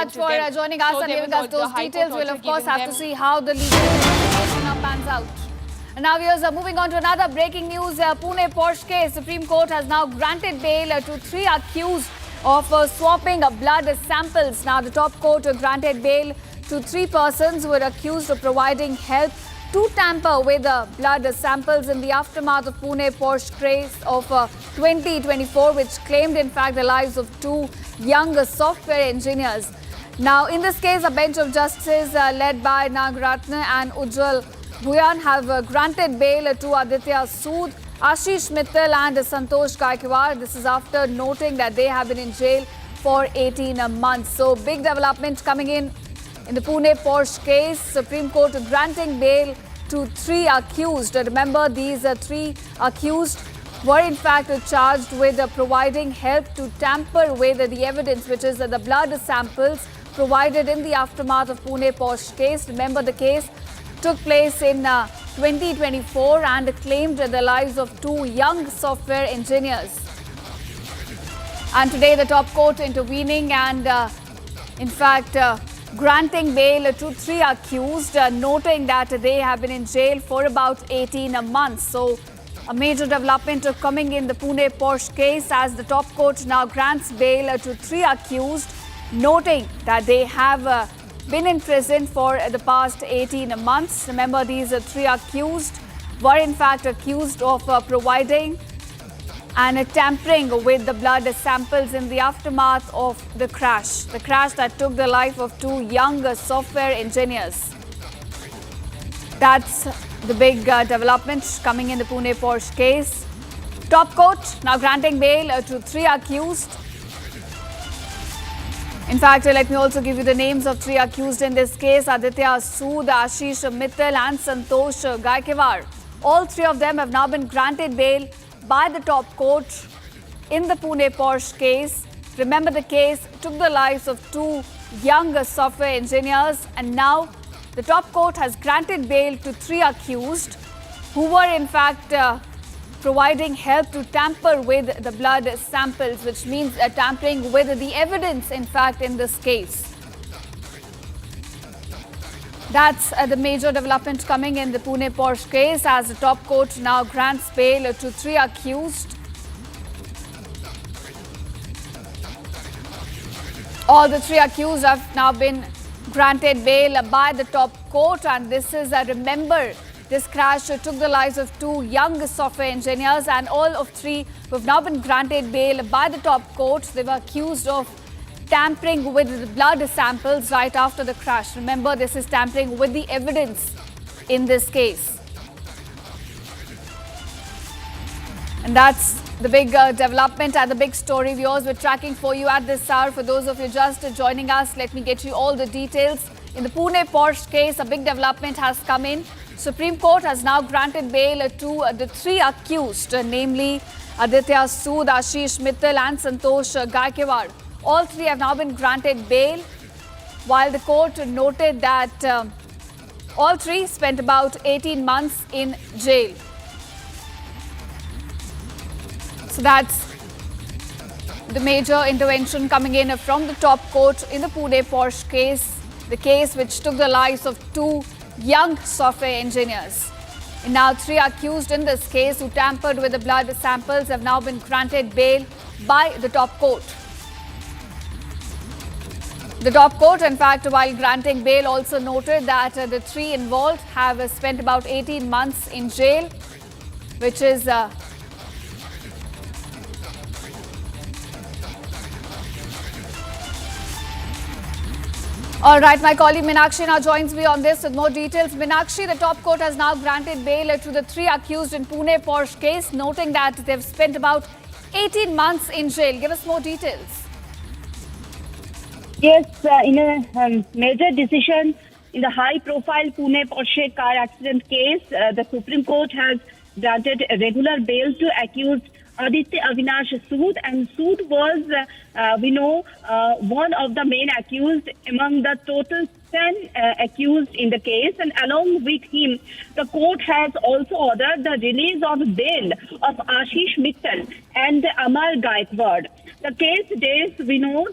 much for joining us and giving us those details. We'll of course have to see how the legal investigation now pans out. And now viewers are moving on to another breaking news. Pune Porsche case. Supreme Court has now granted bail to 3 accused of swapping blood samples. Now the top court granted bail to 3 persons who were accused of providing help to tamper with blood samples in the aftermath of Pune Porsche case of 2024, which claimed in fact the lives of 2 young software engineers. Now in this case, a bench of justices led by Nagaratna and Ujjwal Bhuyan have granted bail to Aditya Sood, Ashish Mittal and Santosh Gaikwad. This is after noting that they have been in jail for 18 months. So big development coming in the Pune Porsche case. Supreme Court granting bail to 3 accused. Remember, these 3 accused were in fact charged with providing help to tamper with the evidence, which is the blood samples provided in the aftermath of Pune Porsche case. Remember, the case took place in 2024 and claimed the lives of 2 young software engineers. And today the top court intervening and in fact granting bail to 3 accused, noting that they have been in jail for about 18 months. So a major development coming in the Pune Porsche case as the top court now grants bail to 3 accused, noting that they have been in prison for the past 18 months. Remember, these 3 accused were in fact accused of providing and tampering with the blood samples in the aftermath of the crash that took the life of 2 young software engineers. That's the big development coming in the Pune Porsche case. Top court now granting bail to 3 accused. In fact, let me also give you the names of 3 accused in this case: Aditya Sood, Ashish Mittal and Santosh Gaikwad. All 3 of them have now been granted bail by the top court in the Pune Porsche case. Remember, the case took the lives of 2 young software engineers, and now the top court has granted bail to 3 accused who were in fact providing help to tamper with the blood samples, which means tampering with the evidence in fact in this case. That's the major development coming in the Pune Porsche case as the top court now grants bail to 3 accused. All the 3 accused have now been granted bail by the top court, and this is, remember, this crash took the lives of 2 young software engineers, and all of 3 who have now been granted bail by the top court. They were accused of tampering with the blood samples right after the crash. Remember, this is tampering with the evidence in this case. And that's the big development and the big story, viewers, we're tracking for you at this hour. For those of you just joining us, let me get you all the details. In the Pune Porsche case, a big development has come in. Supreme Court has now granted bail to the 3 accused, namely Aditya Sood, Ashish Mittal and Santosh Gaikwad. All 3 have now been granted bail, while the court noted that all 3 spent about 18 months in jail. So that's the major intervention coming in from the top court in the Pune Porsche case, the case which took the lives of 2 young software engineers. And now 3 accused in this case who tampered with the blood samples have now been granted bail by the top court. The top court, in fact, while granting bail, also noted that the 3 involved have spent about 18 months in jail, which is all right, my colleague Meenakshi now joins me on this with more details. Meenakshi, the top court has now granted bail to the 3 accused in Pune Porsche case, noting that they've spent about 18 months in jail. Give us more details. Yes, in a major decision in the high-profile Pune Porsche car accident case, the Supreme Court has granted a regular bail to accused Aditya Avinash Sood, and Sood was, one of the main accused among the total 10 accused in the case, and along with him, the court has also ordered the release of bail of Ashish Mittal and Amar Gaikwad. The case dates,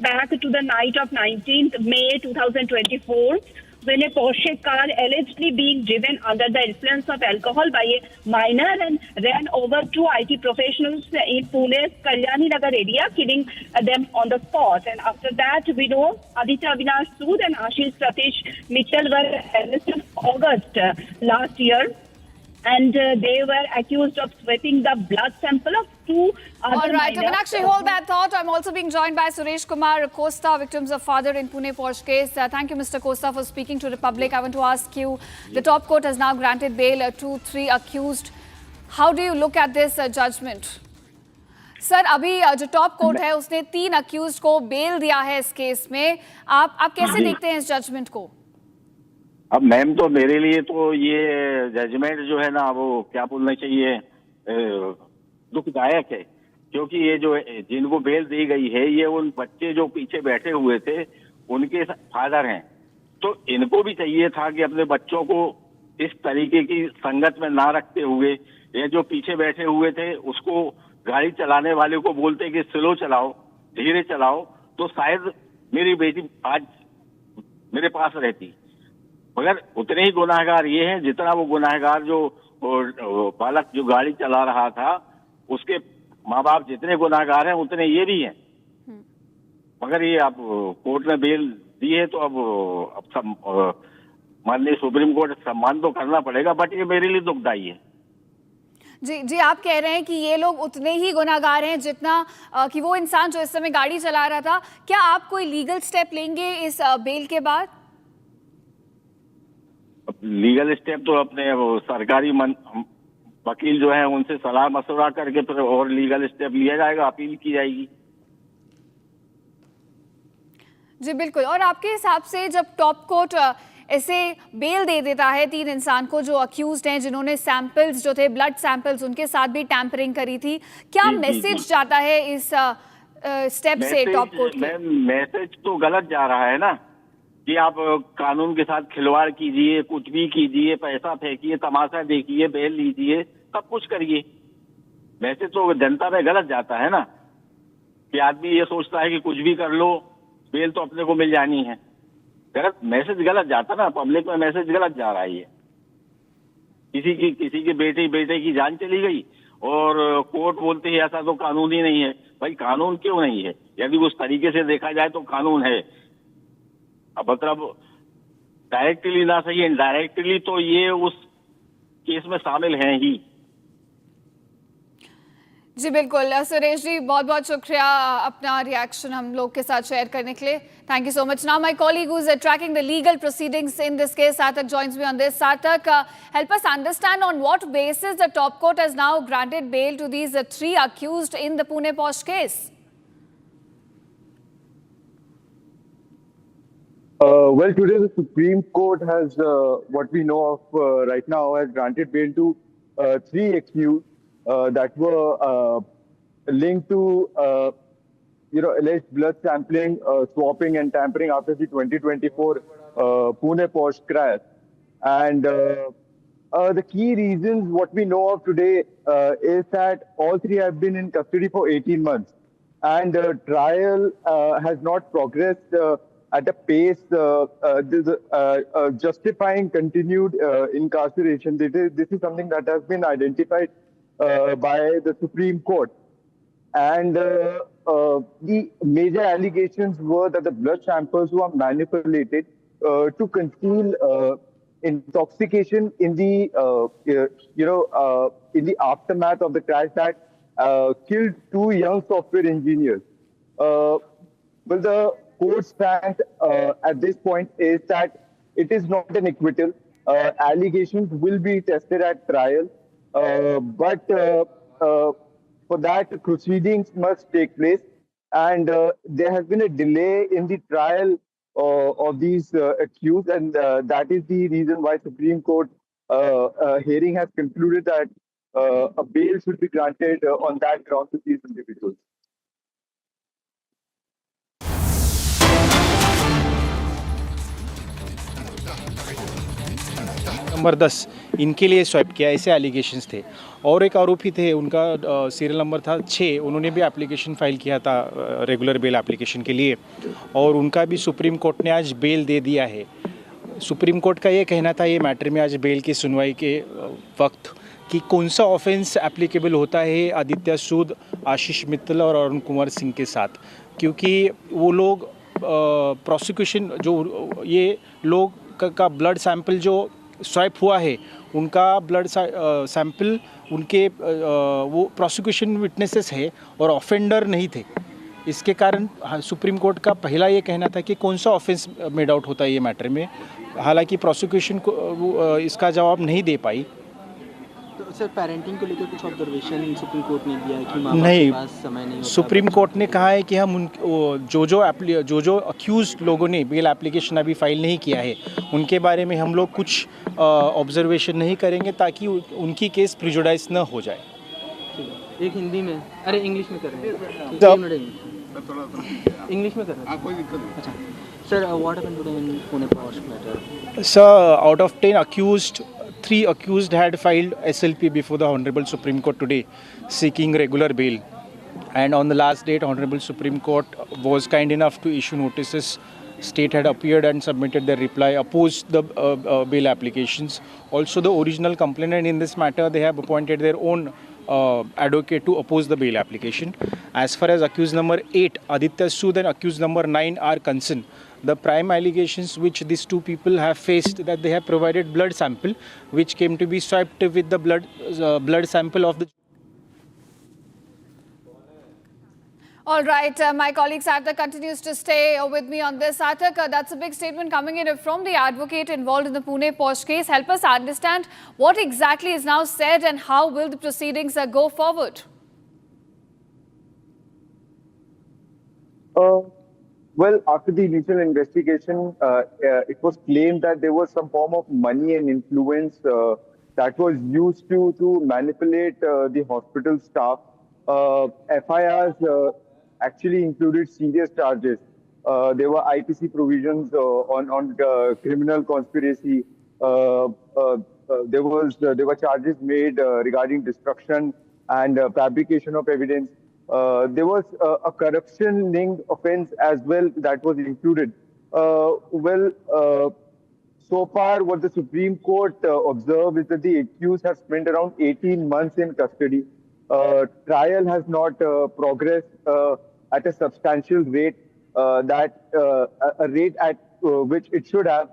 back to the night of 19th May 2024, when a Porsche car allegedly being driven under the influence of alcohol by a minor and ran over two IT professionals in Pune's Kalyani Nagar area, killing them on the spot. And after that, we know Aditya Avinash Sood and Ashish Satish Mittal were arrested in August last year. And they were accused of sweating the blood sample of two other All right, minors. Meenakshi, hold that thought. I'm also being joined by Suresh Kumar Costa, victims of father in Pune Porsche case. Thank you, Mr. Costa, for speaking to Republic. I want to ask you, the top court has now granted bail to 3 accused. How do you look at this judgment? Sir अभी जो top court है उसने 3 accused को bell दिया है इस case में. आप कैसे देखते हैं इस जजमेंट को? अब मैम, तो मेरे लिए तो ये जजमेंट जो है ना, वो क्या बोलना चाहिए, दुखदायक है. क्योंकि ये जो जिनको बेल दी गई है, ये उन बच्चे जो पीछे बैठे हुए थे उनके फादर हैं. तो इनको भी चाहिए था कि अपने बच्चों को इस तरीके की संगत में ना रखते हुए, ये जो पीछे बैठे हुए थे उसको, गाड़ी चलाने वाले को बोलते कि स्लो चलाओ, धीरे चलाओ, तो शायद मेरी बेटी आज मेरे पास रहती. मगर उतने ही गुनाहगार ये हैं जितना वो गुनाहगार जो बालक जो गाड़ी चला रहा था उसके माँ बाप जितने गुनाहगार हैं उतने ये भी हैं. मगर ये अब कोर्ट ने बेल दी है तो अब माननीय सुप्रीम कोर्ट सम्मान तो करना पड़ेगा, बट ये मेरे लिए दुखदायी है. जी, आप कह रहे हैं कि ये लोग उतने ही गुनाहगार हैं जितना कि वो इंसान जो इस समय गाड़ी चला रहा था. क्या आप कोई लीगल स्टेप लेंगे इस बेल के बाद? लीगल स्टेप तो अपने वो सरकारी वकील जो है उनसे सलाह मशवरा करके फिर और लीगल स्टेप लिया जाएगा, अपील की जाएगी. जी बिल्कुल. और आपके हिसाब से जब टॉप कोर्ट ऐसे बेल दे देता है 3 इंसान को जो अक्यूज्ड हैं, जिन्होंने सैंपल्स जो थे ब्लड सैंपल्स उनके साथ भी टैंपरिंग करी थी, क्या मैसेज जाता है इस स्टेप से टॉप कोर्ट के? मैसेज तो गलत जा रहा है ना कि आप कानून के साथ खिलवाड़ कीजिए, कुछ भी कीजिए, पैसा फेंकिए, तमाशा देखिए, बेल लीजिए, सब कुछ करिए. मैसेज तो जनता में गलत जाता है ना कि आदमी ये सोचता है कि कुछ भी कर लो, बेल तो अपने को मिल जानी है. गलत मैसेज, गलत जाता ना, पब्लिक में मैसेज गलत जा रहा है. ये किसी के बेटे की जान चली गई और कोर्ट बोलते हैं ऐसा तो कानून ही नहीं है. भाई कानून क्यों नहीं है? यदि उस तरीके से देखा जाए तो कानून है. अब मतलब डायरेक्टली ना सही, इनडायरेक्टली तो ये उस केस में शामिल हैं ही. जी बिल्कुल. सुरेश जी, बहुत बहुत शुक्रिया अपना रिएक्शन हम लोग के साथ शेयर करने के लिए. Thank you so much. Now my colleague who's tracking the legal proceedings in this case, Sarthak, joins me on this. Sarthak, help us understand on what basis the top court has now granted bail to these 3 accused in the Pune Porsche case. Well, today the Supreme Court has, what we know of right now, has granted bail to 3 accused that were linked to, alleged blood sampling, swapping and tampering after the 2024 Pune Porsche crash. And the key reasons, what we know of today, is that all 3 have been in custody for 18 months. And trial has not progressed at a pace justifying continued incarceration. This is something that has been identified by the Supreme Court. And the major allegations were that the blood samples were manipulated to conceal intoxication in the in the aftermath of the crash that killed 2 young software engineers. Well, the court's stance at this point is that it is not an acquittal. Allegations will be tested at trial, but for that, proceedings must take place, and there has been a delay in the trial of these accused, and that is the reason why Supreme Court hearing has concluded that a bail should be granted on that ground to these individuals. Number 10 इनके लिए swipe किया, ऐसे allegations थे। और एक आरोपी थे, उनका सीरियल नंबर था 6, उन्होंने भी एप्लीकेशन फ़ाइल किया था रेगुलर बेल एप्लीकेशन के लिए, और उनका भी सुप्रीम कोर्ट ने आज बेल दे दिया है। सुप्रीम कोर्ट का ये कहना था ये मैटर में आज बेल की सुनवाई के वक्त कि कौन सा ऑफेंस एप्लीकेबल होता है आदित्य सूद, आशीष मित्तल और अरुण कुमार सिंह के साथ, क्योंकि वो लोग प्रोसिक्यूशन जो ये लोग का ब्लड सैंपल जो स्वाइप हुआ है, उनका ब्लड सैंपल उनके वो प्रोसिक्यूशन विटनेसेस है और ऑफेंडर नहीं थे। इसके कारण सुप्रीम कोर्ट का पहला ये कहना था कि कौन सा ऑफेंस मेड आउट होता है ये मैटर में। हालांकि प्रोसिक्यूशन को इसका जवाब नहीं दे पाई। तो सर पेरेंटिंग को लेकर कुछ ऑब्जर्वेशन सुप्रीम कोर्ट ने दिया है कि माँ बाप नहीं, के पास समय नहीं होता। सुप्रीम कोर्ट ने कहा है कि हम जो अक्यूज लोगों ने बेल एप्लीकेशन अभी फाइल नहीं किया है उनके बारे में हम लोग कुछ ऑब्जर्वेशन नहीं करेंगे ताकि उनकी केस प्रिजुडाइज न हो जाए। ठीक है। एक हिंदी में, अरे इंग्लिश में कर रहे हैं। तो- इंग्लिश में कर रहे हैं। कोई दिक्कत नहीं। अच्छा sir, what happened today in Pune Porsche matter? So, out of 10 accused, 3 accused had filed SLP before the Honorable Supreme Court today, seeking regular bail. And on the last date, Honorable Supreme Court was kind enough to issue notices. State had appeared and submitted their reply, opposed the bail applications. Also, the original complainant in this matter, they have appointed their own advocate to oppose the bail application. As far as accused number 8, Aditya Sood, and accused number 9 are concerned, the prime allegations which these two people have faced that they have provided blood sample which came to be swiped with the blood sample of the. All right, my colleague Sarthak continues to stay with me on this. Sarthak, that's a big statement coming in from the advocate involved in the Pune Posh case. Help us understand what exactly is now said and how will the proceedings go forward? Well, after the initial investigation, it was claimed that there was some form of money and influence that was used to manipulate the hospital staff. FIRs actually included serious charges. There were IPC provisions on criminal conspiracy. There were charges made regarding destruction and fabrication of evidence. There was a corruption-linked offense as well that was included. So far, what the Supreme Court observed is that the accused have spent around 18 months in custody. Trial has not progressed at a substantial rate, a rate at which it should have.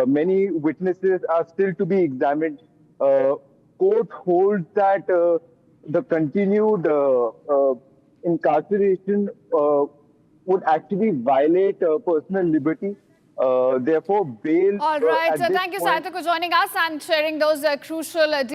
Many witnesses are still to be examined. Court holds that the continued incarceration would actually violate personal liberty. Therefore, bail. All right, thank you, Sarthak, for joining us and sharing those crucial